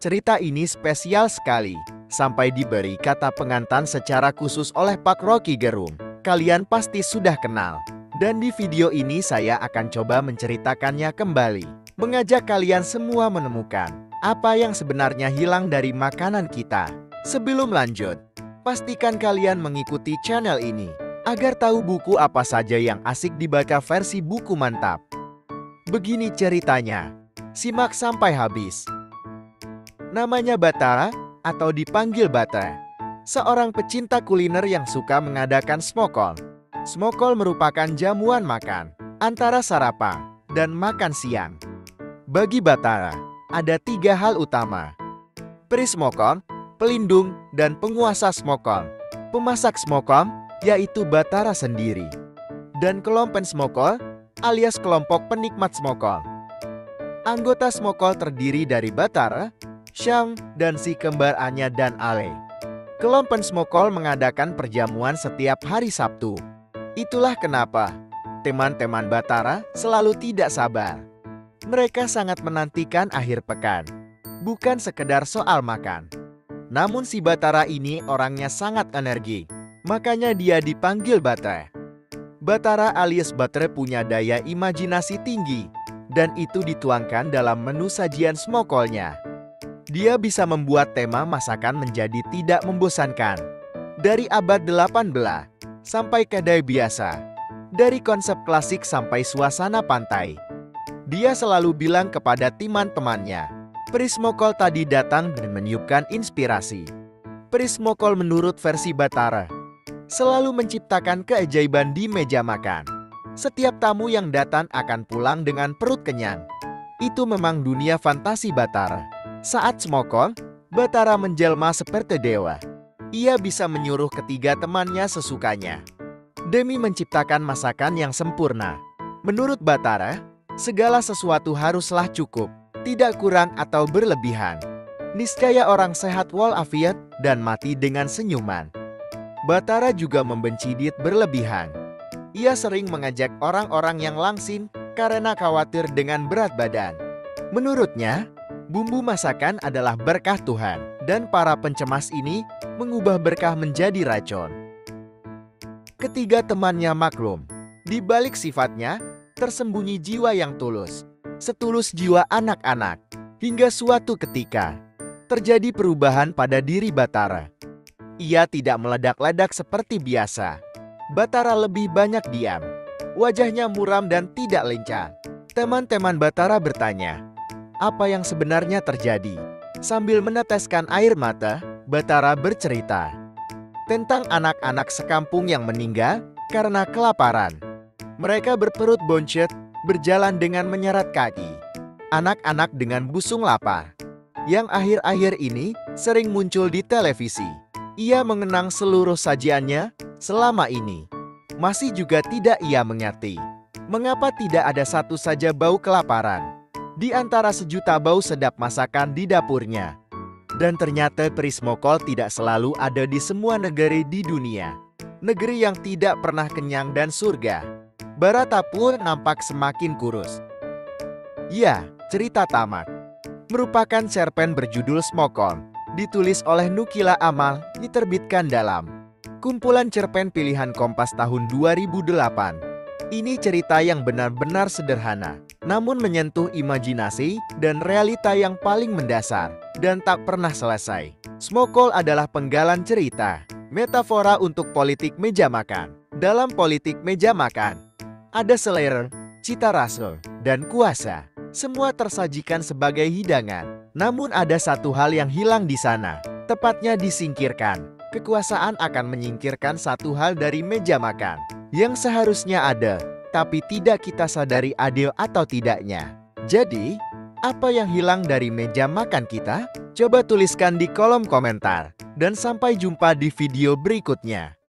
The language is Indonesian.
Cerita ini spesial sekali, sampai diberi kata pengantar secara khusus oleh Pak Rocky Gerung. Kalian pasti sudah kenal. Dan di video ini saya akan coba menceritakannya kembali. Mengajak kalian semua menemukan apa yang sebenarnya hilang dari makanan kita. Sebelum lanjut, pastikan kalian mengikuti channel ini agar tahu buku apa saja yang asik dibaca versi buku mantap. Begini ceritanya, simak sampai habis. Namanya Batara atau dipanggil Bata, seorang pecinta kuliner yang suka mengadakan smokol. Smokol merupakan jamuan makan antara sarapan dan makan siang. Bagi Batara, ada 3 hal utama: perismokol, pelindung, dan penguasa smokol. Pemasak smokol yaitu Batara sendiri, dan kelompok smokol alias kelompok penikmat smokol. Anggota smokol terdiri dari Batara, Syam, dan si kembar Anya dan Ale. Kelompok smokol mengadakan perjamuan setiap hari Sabtu. Itulah kenapa teman-teman Batara selalu tidak sabar. Mereka sangat menantikan akhir pekan, bukan sekedar soal makan. Namun si Batara ini orangnya sangat energi, makanya dia dipanggil Batra. Batara alias Batra punya daya imajinasi tinggi, dan itu dituangkan dalam menu sajian smokolnya. Dia bisa membuat tema masakan menjadi tidak membosankan. Dari abad 18 sampai kedai biasa, dari konsep klasik sampai suasana pantai. Dia selalu bilang kepada teman-temannya, perismokol tadi datang dan meniupkan inspirasi. Perismokol menurut versi Batara selalu menciptakan keajaiban di meja makan. Setiap tamu yang datang akan pulang dengan perut kenyang. Itu memang dunia fantasi Batara. Saat smokol, Batara menjelma seperti dewa. Ia bisa menyuruh ketiga temannya sesukanya demi menciptakan masakan yang sempurna. Menurut Batara, segala sesuatu haruslah cukup, tidak kurang atau berlebihan. Niscaya orang sehat walafiat dan mati dengan senyuman. Batara juga membenci diet berlebihan. Ia sering mengajak orang-orang yang langsing karena khawatir dengan berat badan. Menurutnya, bumbu masakan adalah berkah Tuhan, dan para pencemas ini mengubah berkah menjadi racun. Ketiga temannya maklum, di balik sifatnya tersembunyi jiwa yang tulus, setulus jiwa anak-anak. Hingga suatu ketika, terjadi perubahan pada diri Batara. Ia tidak meledak-ledak seperti biasa. Batara lebih banyak diam, wajahnya muram dan tidak lincah. Teman-teman Batara bertanya, apa yang sebenarnya terjadi? Sambil meneteskan air mata, Batara bercerita tentang anak-anak sekampung yang meninggal karena kelaparan. Mereka berperut boncet, berjalan dengan menyeret kaki. Anak-anak dengan busung lapar, yang akhir-akhir ini sering muncul di televisi. Ia mengenang seluruh sajiannya selama ini. Masih juga tidak ia mengerti mengapa tidak ada satu saja bau kelaparan di antara sejuta bau sedap masakan di dapurnya. Dan ternyata perismokol tidak selalu ada di semua negeri di dunia. Negeri yang tidak pernah kenyang dan surga, Barata pun nampak semakin kurus. Ya, cerita tamat. Merupakan cerpen berjudul Smokol, ditulis oleh Nukila Amal, diterbitkan dalam kumpulan cerpen pilihan Kompas tahun 2008. Ini cerita yang benar-benar sederhana, namun menyentuh imajinasi dan realita yang paling mendasar, dan tak pernah selesai. Smokol adalah penggalan cerita, metafora untuk politik meja makan. Dalam politik meja makan, ada selera, cita rasa, dan kuasa. Semua tersajikan sebagai hidangan. Namun ada satu hal yang hilang di sana, tepatnya disingkirkan. Kekuasaan akan menyingkirkan satu hal dari meja makan yang seharusnya ada, tapi tidak kita sadari adil atau tidaknya. Jadi, apa yang hilang dari meja makan kita? Coba tuliskan di kolom komentar. Dan sampai jumpa di video berikutnya.